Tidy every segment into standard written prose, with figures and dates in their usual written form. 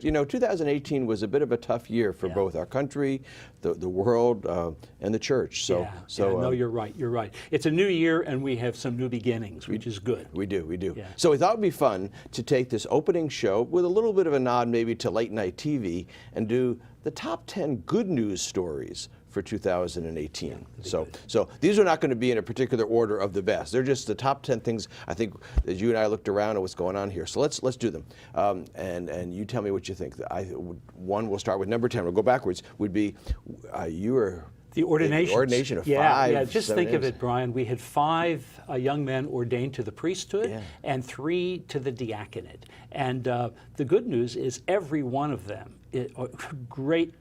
You know, 2018 was a bit of a tough year for both our country, the world, and the church. No, you're right. You're right. It's a new year, and we have some new beginnings, which is good. We do. Yeah. So we thought it'd be fun to take this opening show with a little bit of a nod maybe to late night TV and do the top 10 good news stories for 2018. So these are not going to be in a particular order of the best. They're just the top 10 things I think as you and I looked around at what's going on here. So let's do them. And you tell me what you think. One, we'll start with number 10. We'll go backwards. Would be you were the ordination. The ordination of 5. Yeah, just think of it, Brian. We had 5 young men ordained to the priesthood and 3 to the diaconate. And the good news is every one of them, great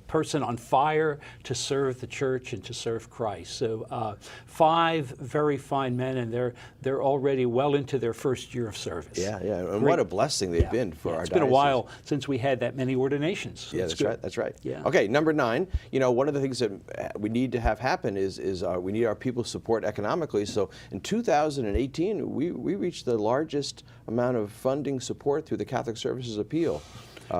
person on fire to serve the church and to serve Christ. So 5 very fine men, and they're already well into their first year of service. Yeah, and what a blessing they've been for our diocese. It's been a while since we had that many ordinations. So that's right. Yeah. Okay, number 9. You know, one of the things that we need to have happen is we need our people support economically. So in 2018, we reached the largest amount of funding support through the Catholic Services Appeal.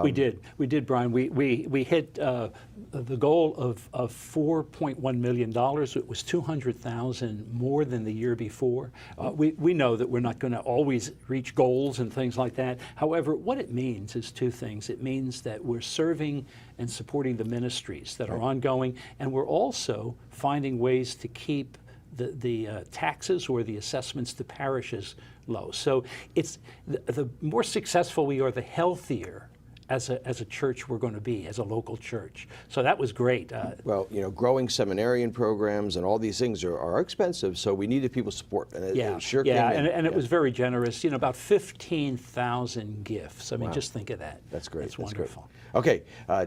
We did, Brian. We hit the goal of $4.1 million. It was $200,000 more than the year before. We know that we're not going to always reach goals and things like that. However, what it means is 2 things. It means that we're serving and supporting the ministries that are ongoing, and we're also finding ways to keep the taxes or the assessments to parishes low. So it's the more successful we are, the healthier as a church we're going to be, as a local church. So that was great. Well, you know, growing seminarian programs and all these things are expensive, so we needed people's support. And it sure came in. And it was very generous. You know, about 15,000 gifts. I mean, just think of that. That's great. That's wonderful. Great. Okay,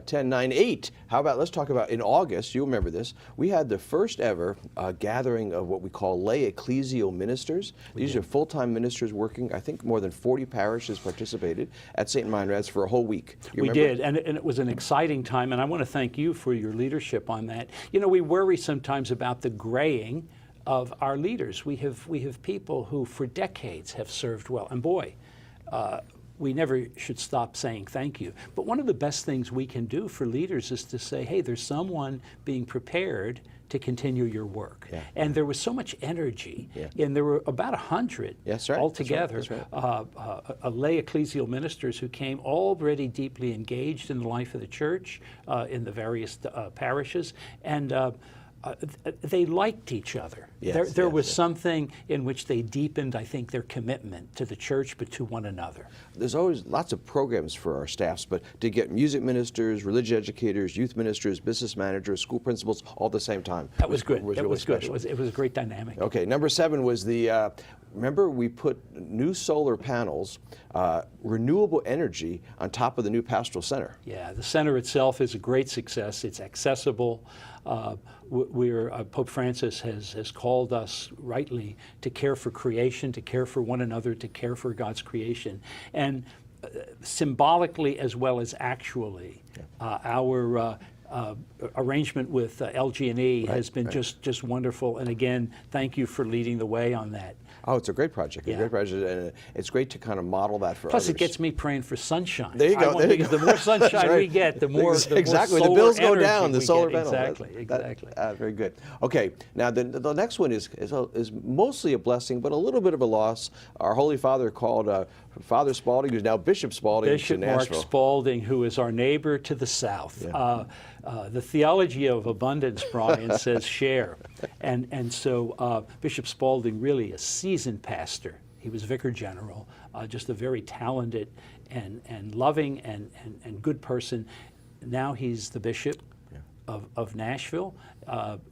10, 9, 8. How about, let's talk about in August, you remember this, we had the first ever gathering of what we call lay ecclesial ministers. These are full-time ministers working, I think more than 40 parishes participated at St. Meinrad's for a whole week. We did, and it was an exciting time, and I want to thank you for your leadership on that. You know, we worry sometimes about the graying of our leaders. We have people who for decades have served well, and boy, we never should stop saying thank you. But one of the best things we can do for leaders is to say, hey, there's someone being prepared to continue your work. And there was so much energy, and there were about 100 altogether, lay ecclesial ministers who came already deeply engaged in the life of the church, in the various parishes, and they liked each other. There was something in which they deepened, I think, their commitment to the church, but to one another. There's always lots of programs for our staffs, but to get music ministers, religious educators, youth ministers, business managers, school principals, all at the same time. That was good. It was good. It was a great dynamic. Okay, number 7 was the, remember we put new solar panels, renewable energy on top of the new pastoral center. Yeah, the center itself is a great success. It's accessible. Pope Francis has called us rightly to care for creation, to care for one another, to care for God's creation. And symbolically as well as actually, our arrangement with LG&E has been just wonderful. And again, thank you for leading the way on that. Oh, it's a great project. And it's great to kind of model that for Plus, others. it gets me praying for sunshine. There you go. Because the more sunshine we get, the more exactly. The bills more go down. The solar panel. Exactly. Very good. Okay. Now the next one is mostly a blessing, but a little bit of a loss. Our Holy Father called Father Spaulding, who's now Bishop Spaulding, Bishop to Nashville. Mark Spaulding, who is our neighbor to the south. The theology of abundance, Brian, says share. And so Bishop Spaulding, really a seasoned pastor. He was vicar general, just a very talented and loving and good person. Now he's the bishop of Nashville.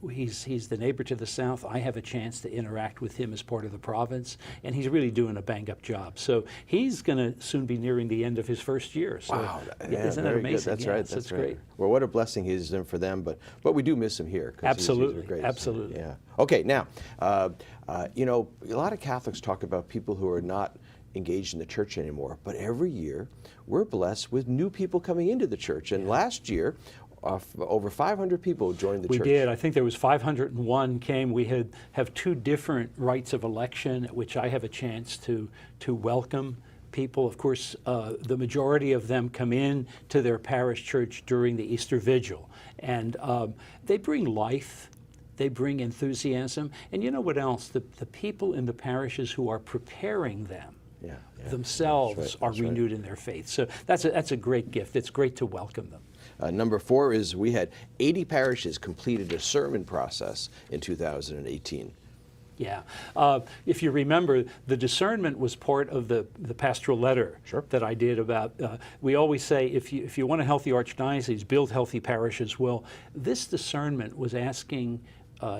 He's the neighbor to the south. I have a chance to interact with him as part of the province, and he's really doing a bang-up job. So he's going to soon be nearing the end of his first year. So wow. Isn't that amazing? That's right. That's great. Well, what a blessing he's in for them, but we do miss him here. Absolutely. He's great. Absolutely. Yeah. Okay, now, you know, a lot of Catholics talk about people who are not engaged in the church anymore, but every year we're blessed with new people coming into the church. And last year, over 500 people joined the church. We did. I think there was 501 came. We have 2 different rites of election at which I have a chance to welcome people, of course, the majority of them come in to their parish church during the Easter Vigil. And they bring life, they bring enthusiasm. And you know what else? The people in the parishes who are preparing them themselves are renewed in their faith. So that's a great gift. It's great to welcome them. Number 4 is we had 80 parishes completed a sermon process in 2018. Yeah. If you remember, the discernment was part of the pastoral letter that I did about, we always say, if you want a healthy archdiocese, build healthy parishes. Well, this discernment was asking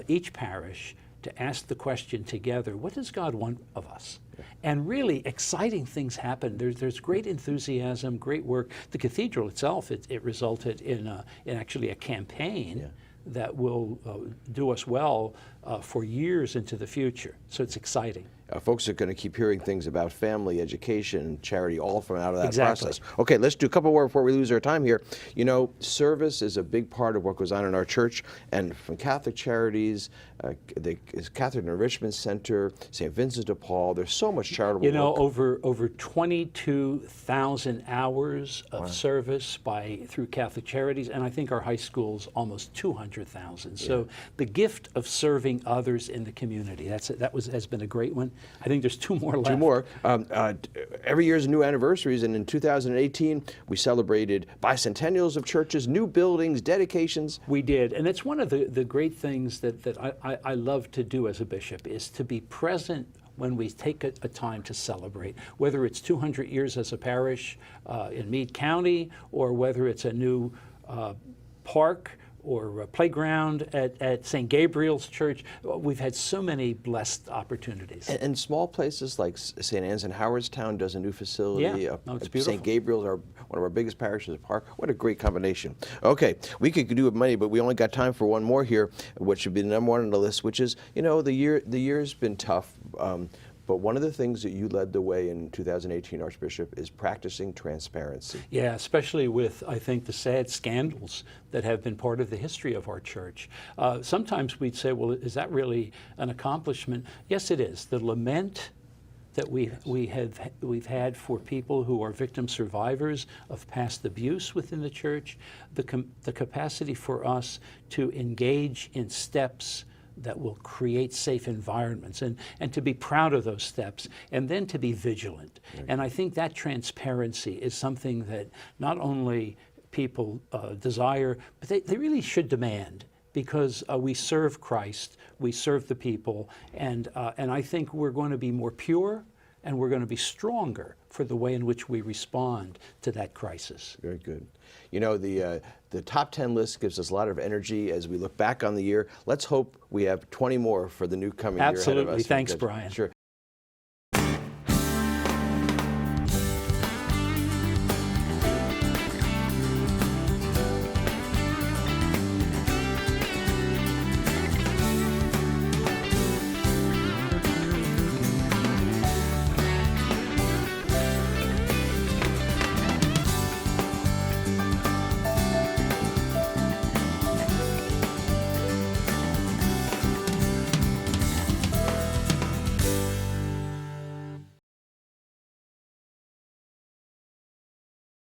each parish to ask the question together, what does God want of us? And really exciting things happen. There's great enthusiasm, great work. The cathedral itself, it resulted in actually a campaign that will do us well for years into the future. So it's exciting. Folks are going to keep hearing things about family, education, charity, all from out of that process. Okay, let's do a couple more before we lose our time here. You know, service is a big part of what goes on in our church, and from Catholic Charities, the Catholic Enrichment Center, St. Vincent de Paul, there's so much charitable work. You know, over 22,000 hours of service through Catholic Charities, and I think our high school's almost 200,000. So the gift of serving others in the community, has been a great one. I think there's 2 more left. 2 more. Every year is new anniversaries, and in 2018, we celebrated bicentennials of churches, new buildings, dedications. We did, and it's one of the great things that I love to do as a bishop, is to be present when we take a time to celebrate, whether it's 200 years as a parish in Meade County, or whether it's a new park or a playground at St. Gabriel's Church. We've had so many blessed opportunities. And small places like St. Anne's in Howardstown does a new facility. Yeah, it's beautiful. St. Gabriel's, one of our biggest parishes, a park. What a great combination. Okay, we could do it many, but we only got time for one more here, which should be the number 1 on the list, which is, you know, the year's been tough. But one of the things that you led the way in 2018, Archbishop, is practicing transparency. Yeah, especially with, I think, the sad scandals that have been part of the history of our church. Sometimes we'd say, well, is that really an accomplishment? Yes, it is. The lament that we've had for people who are victim survivors of past abuse within the church, the capacity for us to engage in steps that will create safe environments, and to be proud of those steps, and then to be vigilant. And I think that transparency is something that not only people desire, but they really should demand, because we serve Christ, we serve the people, and I think we're going to be more pure, and we're going to be stronger for the way in which we respond to that crisis. Very good. You know, the top 10 list gives us a lot of energy as we look back on the year. Let's hope we have 20 more for the new coming year ahead of us. Absolutely. Thanks, Brian. Sure.